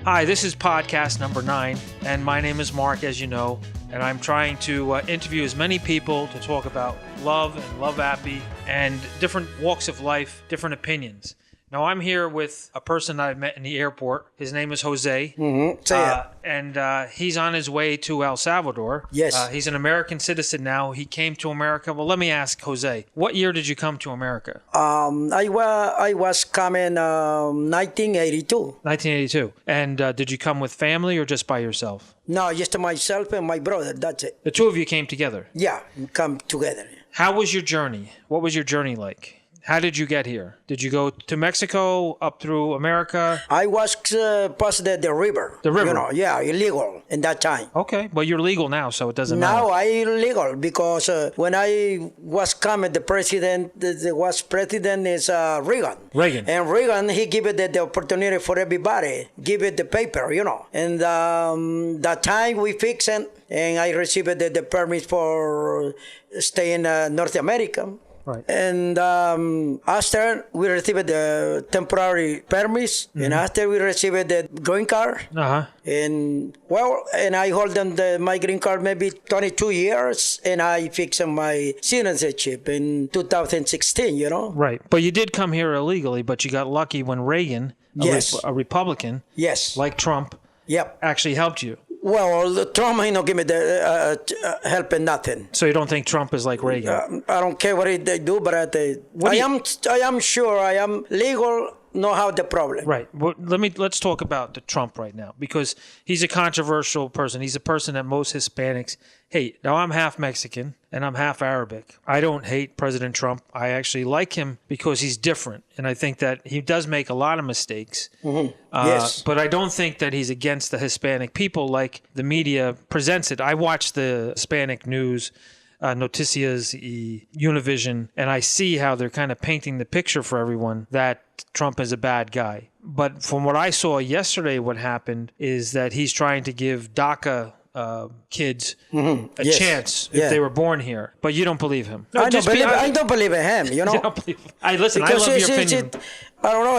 Hi, this is podcast number 9, and my name is Mark, as you know, and I'm trying to interview as many people to talk about love and love-happy and different walks of life, different opinions. Now, I'm here with a person I've met in the airport. His name is Jose. And he's on his way to El Salvador. Yes. He's an American citizen now. He came to America. Well, let me ask Jose, what year did you come to America? I was coming 1982. 1982. And did you come with family or just by yourself? No, just myself and my brother. That's it. The two of you came together? Yeah, come together. How was your journey? What was your journey like? How did you get here? Did you go to Mexico, up through America? I was past the river. The river? You know, yeah, illegal in that time. Okay, well, you're legal now, so it doesn't matter. Now I illegal because when I was coming, the president is Reagan. Reagan. And Reagan, he gave it the opportunity for everybody, give it the paper, you know. And that time we fixed it, and I received the permit for staying in North America. Right. And after we received the temporary permits, and after we received the green card, and I hold on my green card maybe 22 years, and I fixed my citizenship in 2016. You know. Right, but you did come here illegally, but you got lucky when Reagan, a Republican, like Trump, actually helped you. Well, Trump ain't not give me the help and nothing. So you don't think Trump is like Reagan? I don't care what they do, but I am sure I am legal. Know how the problem. Right. Well, let's talk about the Trump right now, because he's a controversial person. He's a person that most Hispanics hate. Now, I'm half Mexican and I'm half Arabic. I don't hate President Trump. I actually like him because he's different, and I think that he does make a lot of mistakes. Yes. But I don't think that he's against the Hispanic people like the media presents it. I watch the Hispanic news, Noticias y Univision, and I see how they're kind of painting the picture for everyone that Trump is a bad guy. But from what I saw yesterday, what happened is that he's trying to give DACA kids a chance if they were born here. But you don't believe him. No, I don't believe in him, you know. You don't believe him. I love your opinion. I don't know.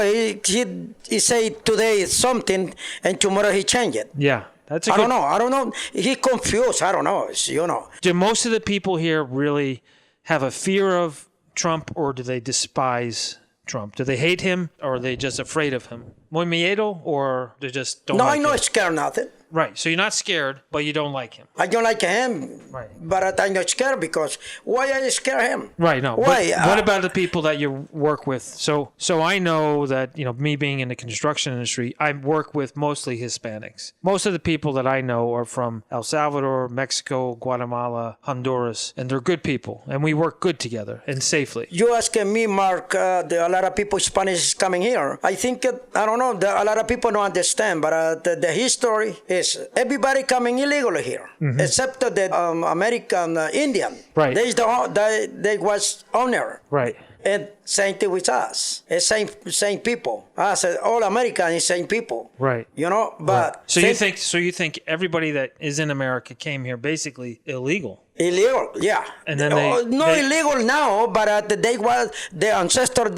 He say today something, and tomorrow he change it. Yeah. I don't know. He confused. I don't know. You know. Do most of the people here really have a fear of Trump, or do they despise Trump? Do they hate him, or are they just afraid of him? Muy miedo, or they just don't like him? No, I'm not scared nothing. Right. So you're not scared, but you don't like him. I don't like him. Right. But I'm not scared because why I scare him? Right. No. Why? What about the people that you work with? So I know that, me being in the construction industry, I work with mostly Hispanics. Most of the people that I know are from El Salvador, Mexico, Guatemala, Honduras, and they're good people, and we work good together and safely. You asking me, Mark, a lot of people Spanish is coming here. I think, I don't know, a lot of people don't understand, but the history is everybody coming illegally here, except the American Indian. Right. They was owner. Right. And same thing with us. It's same people. Us, all American is same people. Right. You know, but right. So you think everybody that is in America came here basically illegal? Illegal, yeah. And then illegal now, but they was the ancestor.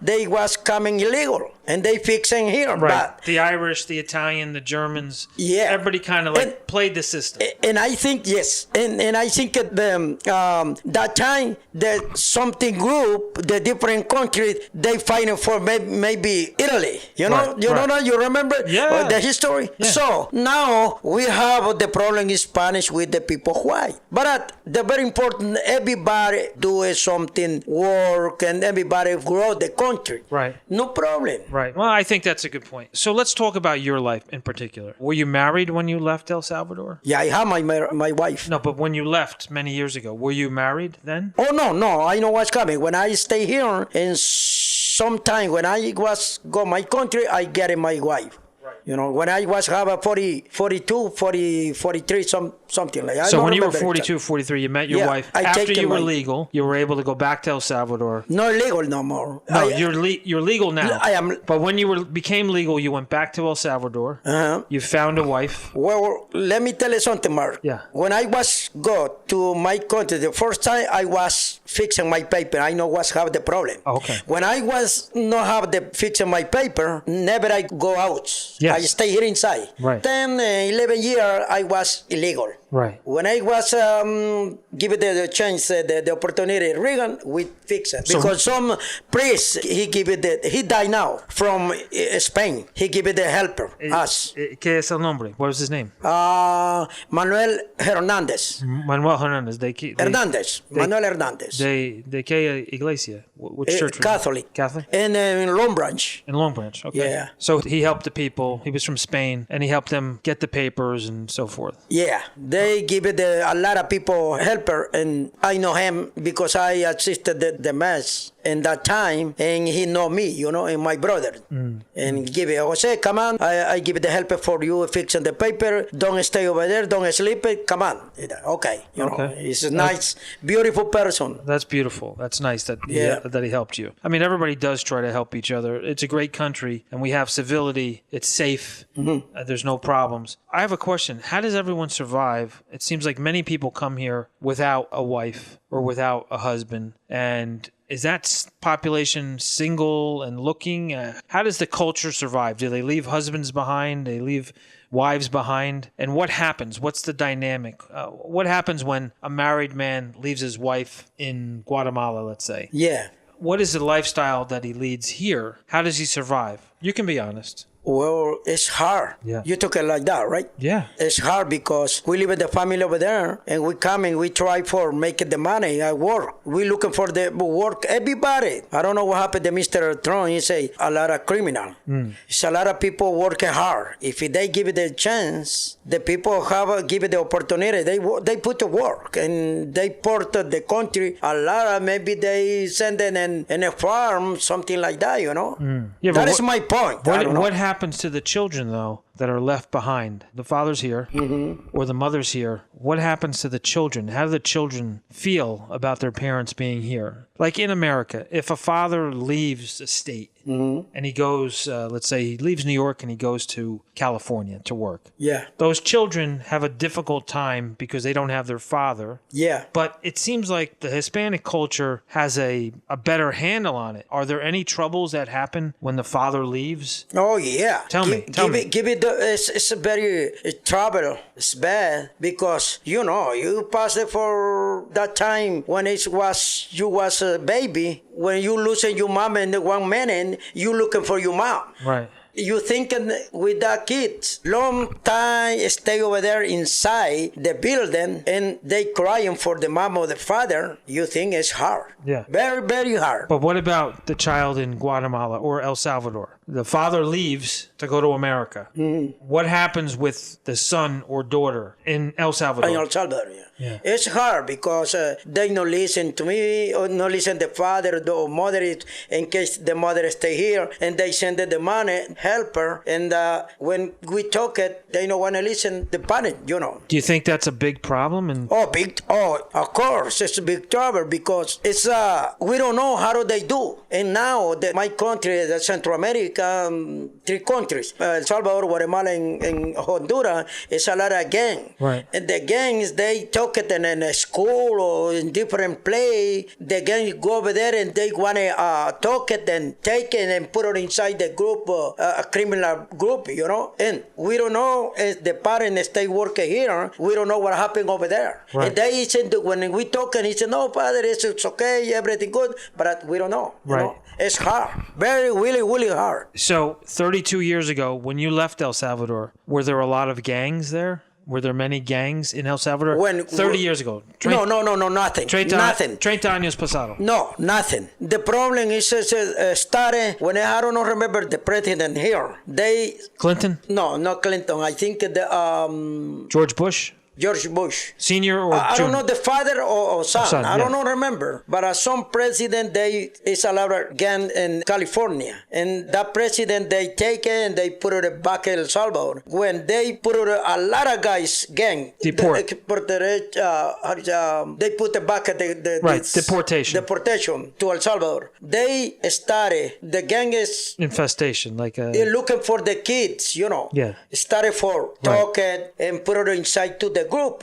They was coming illegal, and they fixing here. Right. But the Irish, the Italian, the Germans. Yeah. Everybody kind of played the system. And I think yes, and I think at that time that something group, the different countries, they fighting for maybe Italy. You know, you remember the history. Yeah. So now we have the problem in Spanish with the people white. But the very important, everybody do something, work, and everybody grow the country. Right. No problem. Right. Well, I think that's a good point. So let's talk about your life in particular. Were you married when you left El Salvador? Yeah, I have my wife. No, but when you left many years ago, were you married then? Oh, no. I know what's coming. When I stay here, and sometime when I go my country, I get my wife. Right. You know, when I was have a 40, 42, 40, 43, something like that. So when you were 42, 43, you met your wife. After you were legal, you were able to go back to El Salvador. Not legal no more. No, you're legal now. I am. But when you became legal, you went back to El Salvador. You found a wife. Well, let me tell you something, Mark. Yeah. When I was go to my country, the first time I was fixing my paper, I know what's have the problem. Okay. When I was not have the fixing my paper, never I go out. Yes. I stay here inside. Right. 10, 11 years, I was illegal. Right. When I was given the chance, the opportunity, Reagan, we fix it. Because some priest, he died now from Spain. He gave it the helper, us. ¿Qué es el nombre? What was his name? Manuel Hernández. Manuel Hernández. Manuel Hernández. ¿De qué iglesia? Which church? Catholic. Catholic? In Long Branch. In Long Branch, okay. Yeah. So he helped the people. He was from Spain, and he helped them get the papers and so forth. Yeah. They give it a lot of people helper, and I know him because I assisted the mass in that time, and he know me, you know, and my brother. And give it, Jose, come on, I give it the helper for you fixing the paper. Don't stay over there, don't sleep, come on. Okay, you know, he's a nice, beautiful person. That's beautiful. That's nice that he helped you. I mean, everybody does try to help each other. It's a great country, and we have civility. It's safe. There's no problems. I have a question. How does everyone survive? It seems like many people come here without a wife or without a husband, and is that population single and looking? How does the culture survive? Do they leave husbands behind? Do they leave wives behind? And what happens? What's the dynamic? What happens when a married man leaves his wife in Guatemala, let's say? Yeah. What is the lifestyle that he leads here? How does he survive? You can be honest. Well, it's hard. Yeah. You took it like that, right? Yeah. It's hard because we live with the family over there, and we come and we try for making the money. I work. We looking for the work. Everybody. I don't know what happened to Mr. Trump. He say a lot of criminal. It's a lot of people working hard. If they give it a chance, the people give it the opportunity. They put to work, and they port the country a lot of, maybe they send it in a farm, something like that, you know? Yeah, that is my point. What happens to the children, though, that are left behind? The father's here or the mother's here. What happens to the children? How do the children feel about their parents being here? Like in America, if a father leaves a state and he goes, let's say he leaves New York and he goes to California to work. Yeah. Those children have a difficult time because they don't have their father. Yeah. But it seems like the Hispanic culture has a better handle on it. Are there any troubles that happen when the father leaves? Oh, yeah. Tell me. It's a very trouble. It's bad because, you know, you pass it for that time when you was a baby. When you losing your mom in the 1 minute, you looking for your mom. Right. You thinking with that kids, long time stay over there inside the building and they crying for the mom or the father. You think it's hard. Yeah. Very, very hard. But what about the child in Guatemala or El Salvador? The father leaves to go to America. What happens with the son or daughter in El Salvador? In El Salvador, yeah. It's hard because they don't listen to me or not listen to the father or mother in case the mother stay here and they send the money, help her. And when we talk it, they don't want to listen to the parent, you know. Do you think that's a big problem? Of course, it's a big trouble because it's we don't know how do they do. And now my country, the Central America, 3 countries, El Salvador, Guatemala, and Honduras, it's a lot of gang. Right. And the gangs, they talk it in a school or in different place. The gangs go over there and they want to talk it and take it and put it inside the group, a criminal group, you know. And we don't know if the parents stay working here. We don't know what happened over there. Right. And they said, when we talk, and he said, no, father, it's okay, everything good, but we don't know. You know? It's hard. Very, really, really hard. So 32 years ago, when you left El Salvador, were there a lot of gangs there? Were there many gangs in El Salvador? 30 years ago. No, nothing. 30 años pasado. No, nothing. The problem is started when I don't remember the president here. Clinton? No, not Clinton. I think George Bush? George Bush. Senior or I junior? don't know the father or son. Son, I yeah. don't know, remember. But some president, they is allowed again in California. And that president, they take it and they put it back in El Salvador. When they put it, a lot of guys, gang. Deport. They put it back at deportation to El Salvador. They started, the gang is Infestation, like a... they're looking for the kids, Yeah. Started for talking and put it inside to the group,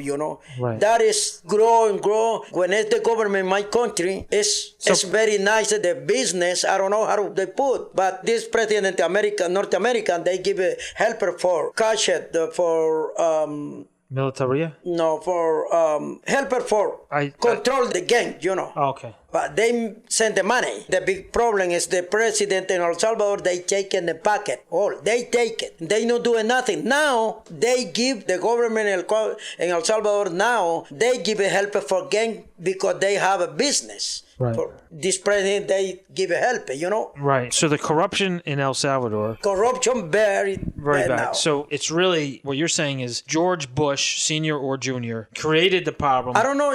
Right. That is grow and grow. When it's the government in my country, it's very nice the business. I don't know how they put, but this president North American, they give a helper for cash it for Militaria? no, for helper for control the gang, Oh, okay. But they send the money. The big problem is the president in El Salvador, they take in the pocket. They take it. They not doing nothing. Now, they give the government in El Salvador now, they give a help for gang because they have a business. Right. For this president, they give a help, Right. So the corruption in El Salvador... Corruption very Very bad. now. So it's really, what you're saying is George Bush, senior or junior, created the problem. I don't know,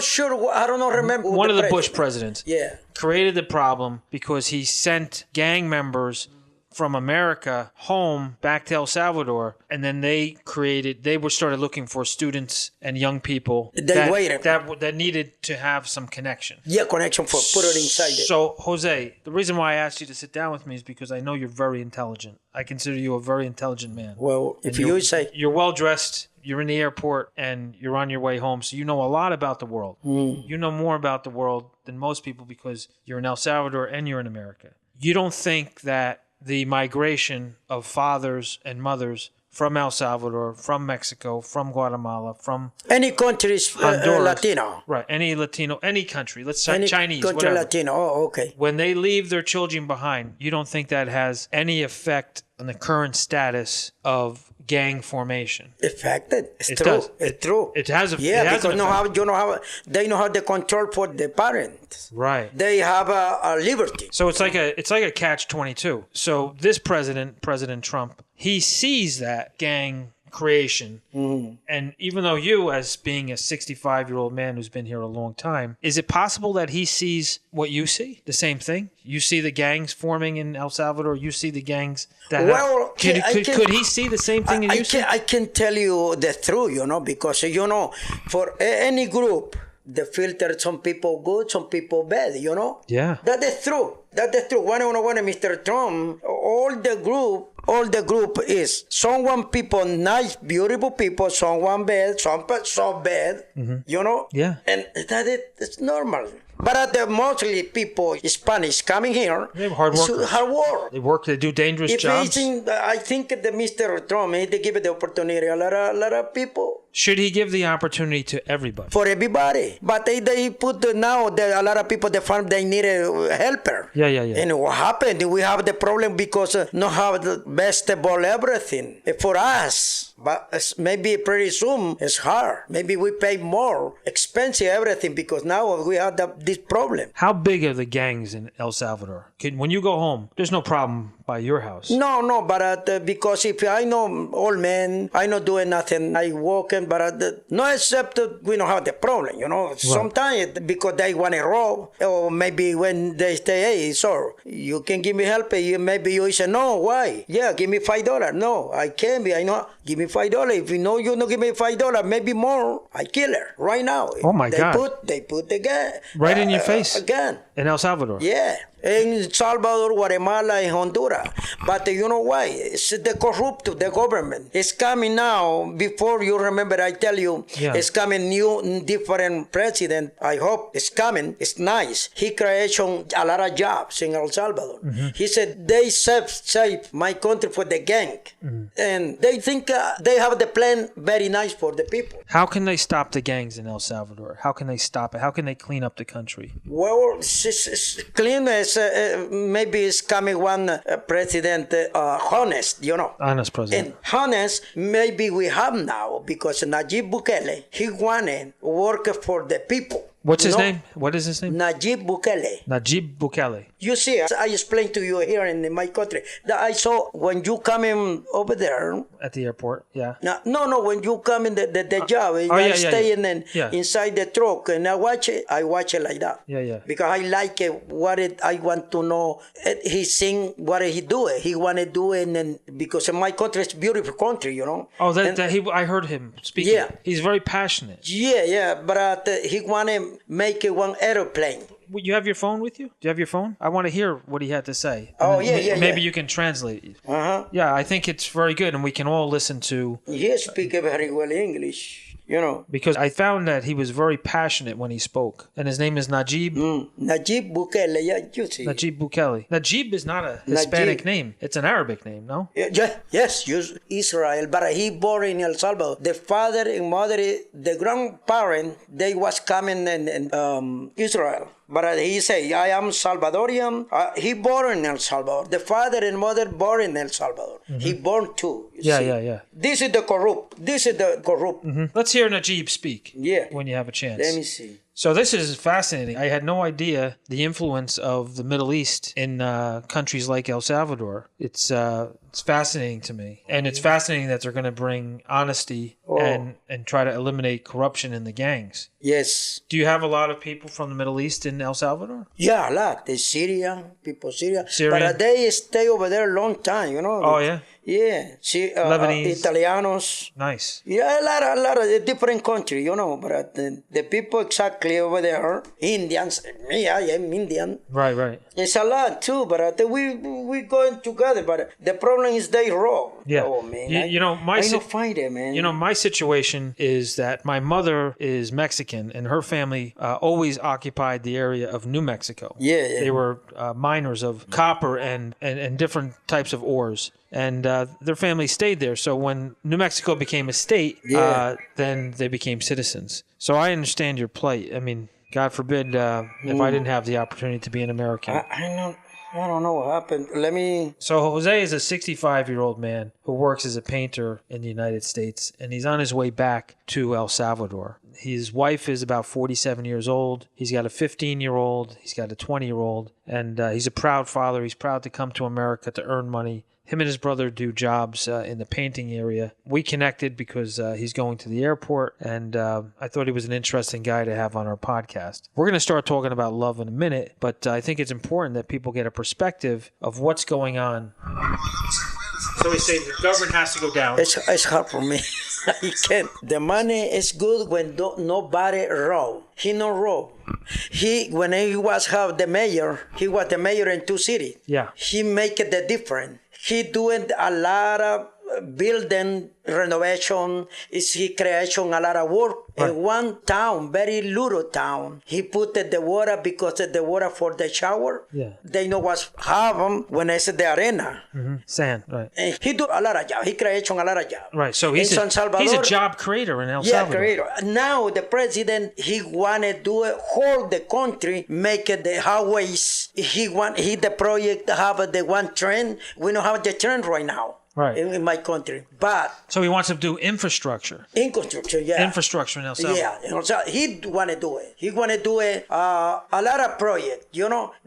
remember. One of the Bush presidents. Yeah. Created the problem because he sent gang members from America home back to El Salvador, and then they started looking for students and young people that needed to have some connection. Yeah, connection for put it inside it. So, Jose, the reason why I asked you to sit down with me is because I know you're very intelligent. I consider you a very intelligent man. Well, if you say... You're well-dressed, you're in the airport, and you're on your way home, so you know a lot about the world. You know more about the world than most people because you're in El Salvador and you're in America. You don't think that the migration of fathers and mothers from El Salvador, from Mexico, from Guatemala, from any country is Latino. Right, any Latino, any country, let's say Any Chinese, country whatever. Latino, okay. When they leave their children behind, you don't think that has any effect on the current status of gang formation? Affected. It's It true. does. It's true. It has a Yeah, it has because an effect. they know how the control for the parents. Right. They have a liberty. So it's like a catch-22. So this President Trump, he sees that gang creation. And even though you, as being a 65-year-old man who's been here a long time, is it possible that he sees what you see? The same thing? You see the gangs forming in El Salvador? You see the gangs that could he see the same thing as you see? I can tell you the truth, because, for any group, the filter, some people good, some people bad, Yeah. That is true. One Mr. Trump, all the group is someone people nice, beautiful people, someone bad, some so bad, Yeah. And that it's normal. But mostly people, Spanish, coming here, They have hard workers. hard work. They do dangerous jobs. I think that Mr. Trump, he give the opportunity a lot of people. Should he give the opportunity to everybody? For everybody. But they put now, a lot of people, they need a helper. Yeah. And what happened? We have the problem because not have the best of all everything for us. But maybe pretty soon it's hard. Maybe we pay more expensive everything because now we have this problem. How big are the gangs in El Salvador? When you go home, there's no problem by your house. No, but because if I know old man, I not doing nothing, I walking, but no, except we don't have the problem, Right. Sometimes because they want to rob, or maybe when they say, hey, sir, you can give me help, maybe you say, no, why? Yeah, give me $5. No, I can't be, I know, give me $5. If you know you don't give me $5, maybe more, I kill her right now. Oh my God. They put the gun. Right in your face. Again. In El Salvador. Yeah. In Salvador, Guatemala, and Honduras. But you know why? It's the corrupt, the government. It's coming now. Before you remember, I tell you, it's coming new, different president. I hope it's coming. It's nice. He created a lot of jobs in El Salvador. He said, they save my country for the gang. And they think they have the plan very nice for the people. How can they stop the gangs in El Salvador? How can they stop it? How can they clean up the country? Well, clean as maybe it's coming one president honest, Honest president. And honest, maybe we have now because Najib Bukele, he wanted work for the people. What's his name? What is his name? Najib Bukele. Najib Bukele. You see, I explained to you here in my country that I saw when you coming over there. At the airport, yeah. No, when you come in the job, inside the truck, and I watch it like that. Yeah. Because I like it, I want to know. He sing what he do. He want to do it, and because in my country, it's a beautiful country, you know. Oh, I heard him speaking. Yeah. He's very passionate. Yeah, but he want to make one aeroplane. You have your phone with you? Do you have your phone? I want to hear what he had to say. Oh, yeah. Maybe you can translate. Uh-huh. Yeah, I think it's very good, and we can all listen to... He speaks very well English, you know. Because I found that he was very passionate when he spoke. And his name is Najib. Najib Bukele, yeah, you see. Najib Bukele. Najib is not a Hispanic name. It's an Arabic name, no? Yes, Israel, but he born in El Salvador. The father and mother, the grandparent, they was coming in Israel. But he say, I am Salvadorian. He born in El Salvador. The father and mother born in El Salvador. Mm-hmm. He born too. Yeah. This is the corrupt. Mm-hmm. Let's hear Najib speak. Yeah. When you have a chance. Let me see. So this is fascinating. I had no idea the influence of the Middle East in countries like El Salvador. It's fascinating to me. And it's fascinating that they're going to bring honesty and try to eliminate corruption in the gangs. Yes. Do you have a lot of people from the Middle East in El Salvador? Yeah, a lot. The Syrian. But they stay over there a long time, you know. Oh, yeah? Yeah. Lebanese. Italianos. Nice. Yeah, a lot of different countries, you know. But the people exactly over there, Indians. Me, I am Indian. Right. It's a lot too, but we going together. But the problem is they wrong. Yeah. Oh man. I don't find it, man. You know, my situation is that my mother is Mexican, and her family always occupied the area of New Mexico. Yeah. They were miners of copper and different types of ores. And their family stayed there. So when New Mexico became a state, then they became citizens. So I understand your plight. I mean, God forbid if I didn't have the opportunity to be an American. I don't know what happened. So Jose is a 65-year-old man who works as a painter in the United States, and he's on his way back to El Salvador. His wife is about 47 years old. He's got a 15-year-old. He's got a 20-year-old. And he's a proud father. He's proud to come to America to earn money. Him and his brother do jobs in the painting area. We connected because he's going to the airport, and I thought he was an interesting guy to have on our podcast. We're going to start talking about love in a minute, but I think it's important that people get a perspective of what's going on. So we say the government has to go down. It's hard for me. I can't. The money is good when nobody rob. He no rob. When he was the mayor, he was the mayor in 2 cities. Yeah. He make it the difference. He doing a lot of building renovation. He creation a lot of work. Right. In one town, very little town, he put the water because the water for the shower. Yeah. They know what's happen when it's the arena. Mm-hmm. Sand, right. And he do a lot of job. He creation a lot of job. Right. So he's a job creator in El Salvador. Creator. Now the president, he want to do it whole the country, make it the highways. He the project have the one trend. We don't have the trend right now. Right. In my country. But so he wants to do infrastructure. Infrastructure, yeah. Infrastructure in El Salvador. Yeah. He want to do it. He want to do it. A lot of project,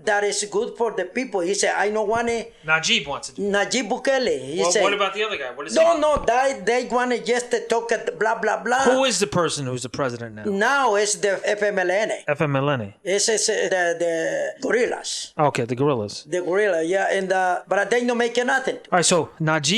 that is good for the people. He said, I don't want to. Najib wants to do it. Najib Bukele. What about the other guy? What is No, they want to just talk blah, blah, blah. Who is the person who's the president now? Now it's the FMLN. FMLN. It's the gorillas. Okay, the gorillas. The gorilla, yeah. And but they don't make nothing. All right, so Najib,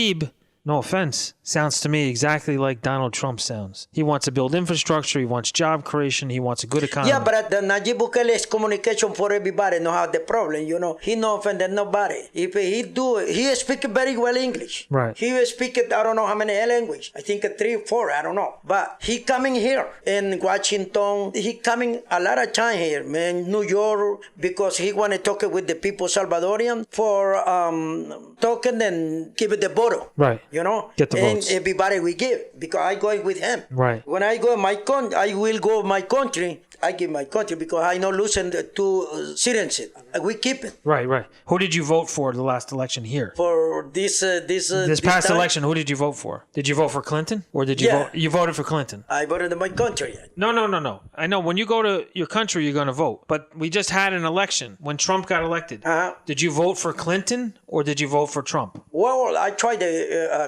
no offense, sounds to me exactly like Donald Trump sounds. He wants to build infrastructure. He wants job creation. He wants a good economy. Yeah, but the Najib Bukele is communication for everybody. Know how the problem, He no offended nobody. If he do it, he speak very well English. Right. He speak I don't know how many language. I think 3 or 4. I don't know. But he coming here in Washington. He coming a lot of time here, man. New York, because he want to talk with the people Salvadorian for talking and give it the bottle. Right. Get the votes. Everybody we give because I going with him. Right. When I go I will go my country. I give my country because I not losing the two citizenship. We keep it. Right. Who did you vote for the last election here? For this Past time, election, who did you vote for? Did you vote for Clinton? Or did you Yeah. vote? You voted for Clinton? I voted in my country. No. I know when you go to your country, you're going to vote. But we just had an election when Trump got elected. Did you vote for Clinton or did you vote for Trump? Well, I tried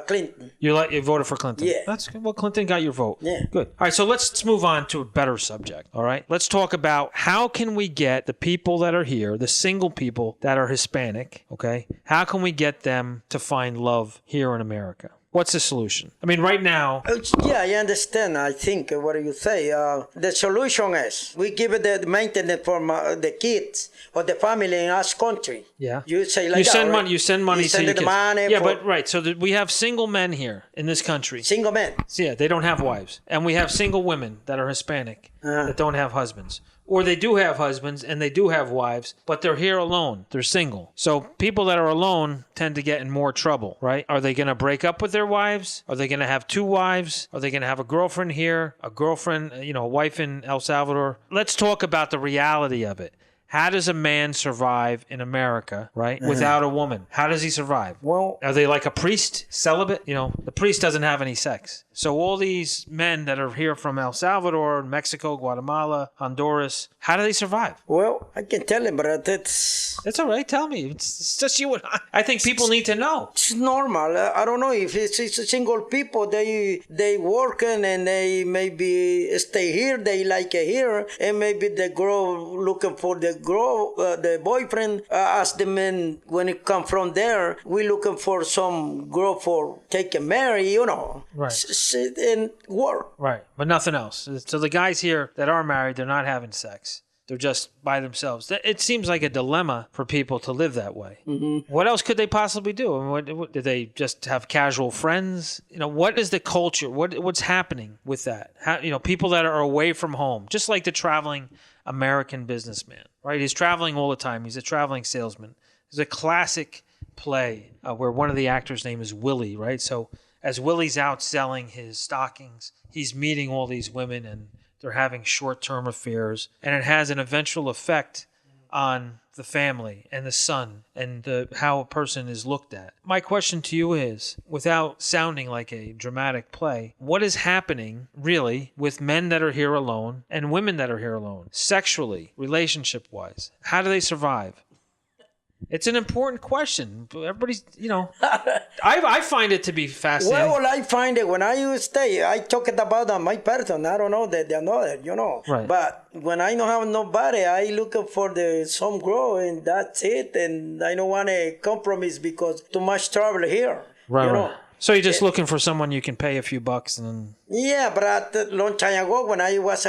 Clinton. You voted for Clinton. Yeah. That's good. Well, Clinton got your vote. Yeah. Good. All right, so let's move on to a better subject. All right. Let's talk about how can we get the people that are here, the single people that are Hispanic, okay? How can we get them to find love here in America? What's the solution? I mean, right now... Yeah, I understand. I think what you say. The solution is we give it the maintenance for the kids or the family in our country. Yeah. You say like you that, send right? money. You send money You to send your the kids. money Yeah, for but right. So we have single men here in this country. single men. So yeah, they don't have wives, and we have single women that are Hispanic that don't have husbands, or they do have husbands and they do have wives, but they're here alone. They're single. So people that are alone tend to get in more trouble, right? Are they going to break up with their wives? Are they going to have two wives? Are they going to have a girlfriend here, a girlfriend, a wife in El Salvador? Let's talk about the reality of it. How does a man survive in America, right, without a woman? How does he survive? Well, Are they like a priest, celibate? The priest doesn't have any sex. So all these men that are here from El Salvador, Mexico, Guatemala, Honduras, how do they survive? well, I can tell him, but it's It's all right. Tell me. It's just you and I. I think people need to know. normal. I don't know if it's single people. They working and they maybe stay here. They like it here, and maybe the girl looking for the boyfriend. As the men when it come from there, we looking for some girl for taking marry. Right. Sit and work. Right. But nothing else. So the guys here that are married, they're not having sex. They're just by themselves. It seems like a dilemma for people to live that way. Mm-hmm. What else could they possibly do? I mean, what, do they just have casual friends? What is the culture? What's happening with that? How, people that are away from home, just like the traveling American businessman, right? He's traveling all the time. He's a traveling salesman. There's a classic play where one of the actors' name is Willie, right? So as Willie's out selling his stockings, he's meeting all these women and they're having short-term affairs, and it has an eventual effect on the family and the son and how a person is looked at. My question to you is, without sounding like a dramatic play, what is happening really with men that are here alone and women that are here alone, sexually, relationship-wise? How do they survive? It's an important question. Everybody's, I find it to be fascinating. Well, I find it when I stay, I talk it about my person. I don't know that they know it, Right. But when I don't have nobody, I looking for some girl and that's it. And I don't want a compromise because too much trouble here. Right. So you're just looking for someone you can pay a few bucks and then... Yeah, but at a long time ago when I was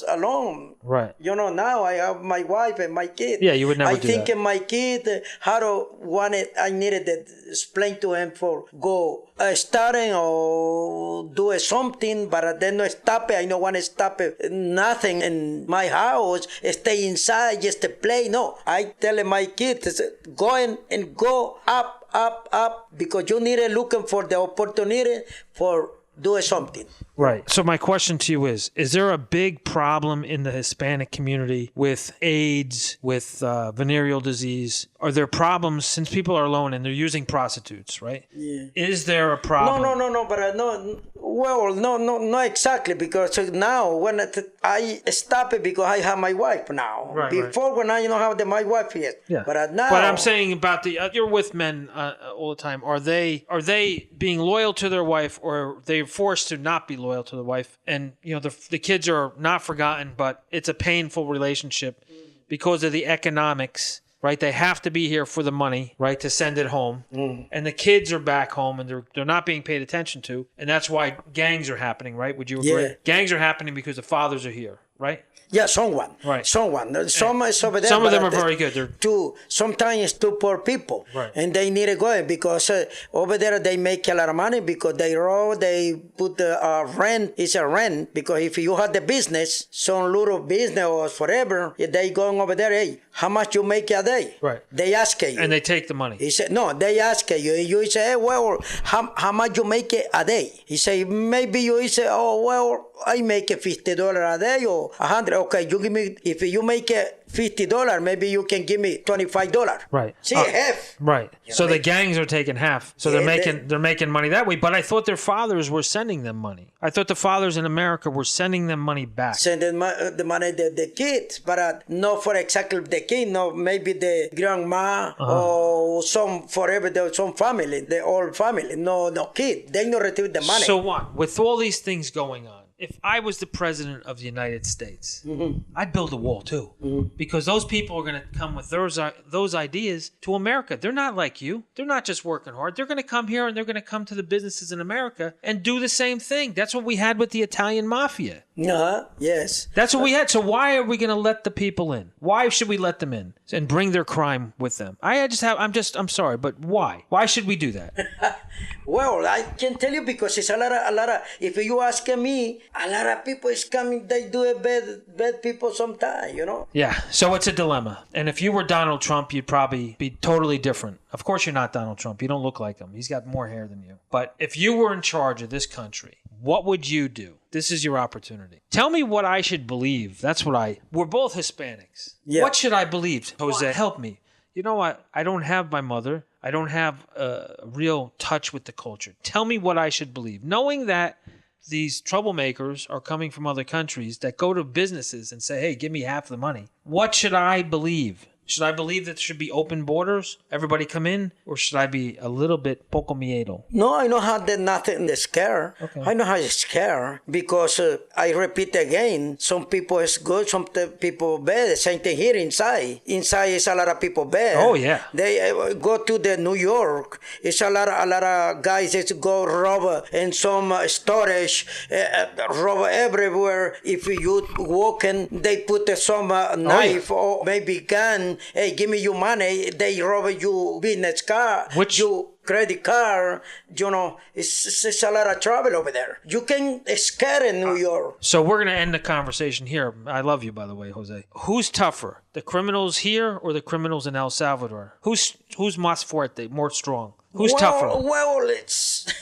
alone, right. Now I have my wife and my kid. Yeah, you would never do think that. my kid, I needed to explain to him for go starting or do something, but then no stop it. I don't want to stop it. Nothing in my house, stay inside, just to play. No, I tell my kids, go in and go up, because you need to looking for the opportunity for do something. Right. So my question to you is there a big problem in the Hispanic community with AIDS, with venereal disease? Are there problems since people are alone and they're using prostitutes, right? Yeah. Is there a problem? No, but no. Well, no, exactly, because now when I stop it because I have my wife now. Right, Before when I don't have my wife yet. Yeah. But now. But I'm saying about you're with men all the time. Are they being loyal to their wife, or are they forced to not be loyal to the wife? And the kids are not forgotten, but it's a painful relationship because of the economics. Right, they have to be here for the money, right, to send it home, and the kids are back home, and they're not being paid attention to, and that's why gangs are happening, right? Would you agree? Yeah. Gangs are happening because the fathers are here, right? Yeah, someone. Right. Someone. Some is over there. Some of them are but very good. Sometimes two poor people. Right. And they need to go because over there they make a lot of money because they put the rent. It's a rent because if you have the business, some little business or forever, they going over there, hey, how much you make a day? Right. They ask you. And they take the money. He said, no, they ask you. You say, hey, well, how much you make a day? He say, maybe you say, oh, well, I make $50 a day or or 100. Okay, you give me, if you make it $50, maybe you can give me $25. Right. See, half. Right. So know, the gangs are taking half. So they're making money that way. But I thought their fathers were sending them money. I thought the fathers in America were sending them money back. Sending the money to the kids, but not for exactly the kid. No, maybe the grandma or some family, the old family. No kid. They don't receive the money. So what? With all these things going on, if I was the president of the United States, I'd build a wall too, because those people are going to come with those ideas to America. They're not like you. They're not just working hard. They're going to come here and they're going to come to the businesses in America and do the same thing. That's what we had with the Italian mafia. Yes. That's what we had. So why are we going to let the people in? Why should we let them in and bring their crime with them? I'm sorry, but why? Why should we do that? Well, I can tell you because it's a lot of, if you ask me, a lot of people is coming, they do a bad people sometimes, you know? Yeah, so it's a dilemma. And if you were Donald Trump, you'd probably be totally different. Of course you're not Donald Trump. You don't look like him. He's got more hair than you. But if you were in charge of this country, what would you do? This is your opportunity. Tell me what I should believe. We're both Hispanics. Yeah. What should I believe? Jose, help me. You know what? I don't have my mother. I don't have a real touch with the culture. Tell me what I should believe. Knowing that these troublemakers are coming from other countries that go to businesses and say, hey, give me half the money. What should I believe? Should I believe that there should be open borders? Everybody come in? Or should I be a little bit poco miedo? No, I know how that nothing is scare. Okay. I know how it's scare because I repeat again, some people is good, some people bad. Same thing here inside. Inside is a lot of people bad. Oh, yeah. They go to the New York. It's a lot of guys that go rob in some storage, rob everywhere. If you walking, they put some knife or maybe gun. Hey, give me your money. They rob you business car, your credit card. You know, it's a lot of trouble over there. You can scare in New York. So we're going to end the conversation here. I love you, by the way, Jose. Who's tougher, the criminals here or the criminals in El Salvador? Who's más fuerte, more strong? Who's tougher? Well, it's...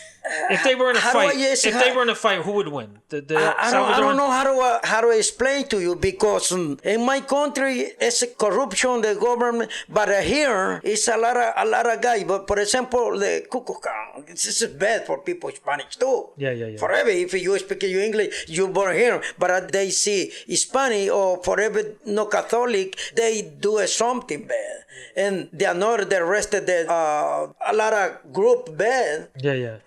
If they were in a fight, who would win? I don't know how to explain to you because in my country it's corruption, the government, but here it's a lot of guys. But for example, the Cucucan, this is bad for people Spanish too. Yeah. Forever, if you speak English, you born here, but they see Hispanic or forever no Catholic, they do something bad. And they are not the rest of the a lot of group bad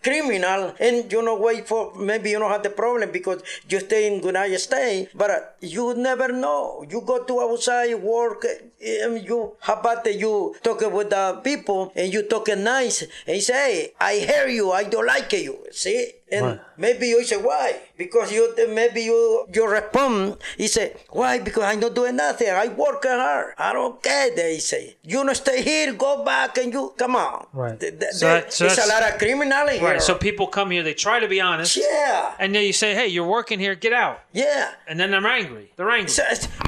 criminal, and you know wait for maybe you don't have the problem because you stay in United States, but you never know. You go to outside work and you how about that you talking with the people and you talking nice and you say, hey, I hear you, I don't like you, see. And maybe you say, why? Because you respond. You say, why? Because I'm not doing nothing. I work hard. I don't care, they say. You don't stay here, go back, and you, come on. Right. There's a lot of criminal here. Right, so people come here, they try to be honest. Yeah. And then you say, hey, you're working here, get out. Yeah. And then they're angry. They're angry. So,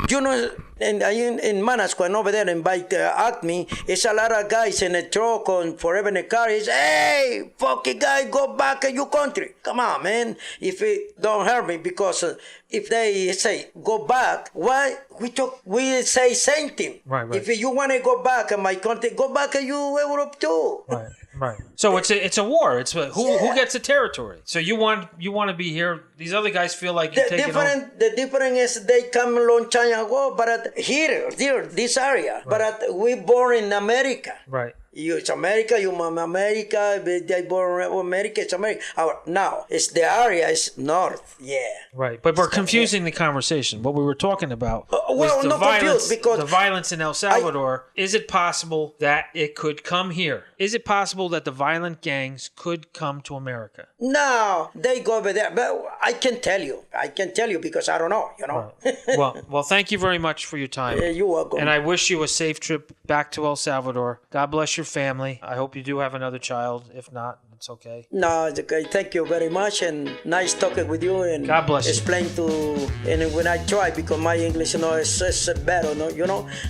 you know, in Manasquan over there and by Acme, it's a lot of guys in a truck or forever in a car. It's, hey, fucking guy, go back in your country. Come on, man. If it don't hurt me, because if they say go back, why we say same thing. Right. If you want to go back in my country, go back to Europe too. Right. So it's a war. It's who gets the territory. So you want to be here. These other guys feel like you take it home. The difference is they come a long time ago, but here, this area. Right. But we born in America. Right. It's America, you mom America, they born America, it's America. Now, it's the area is north, Right, but we're confusing the conversation. What we were talking about was the violence in El Salvador. Is it possible that it could come here? Is it possible that the violent gangs could come to America? No, they go over there. But I can tell you because I don't know, you know. Right. Well, thank you very much for your time. You're welcome. And I wish you a safe trip back to El Salvador. God bless your family. I hope you do have another child. If not, it's okay. No, it's okay. Thank you very much, and nice talking with you. And God bless you. Explain and when I try, because my English, it's better,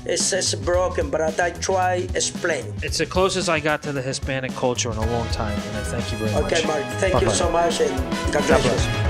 it's broken, but I try explain. It's the closest I got to the Hispanic culture in a long time, and I thank you very much. Okay, Mark. Thank you so much, and God bless you.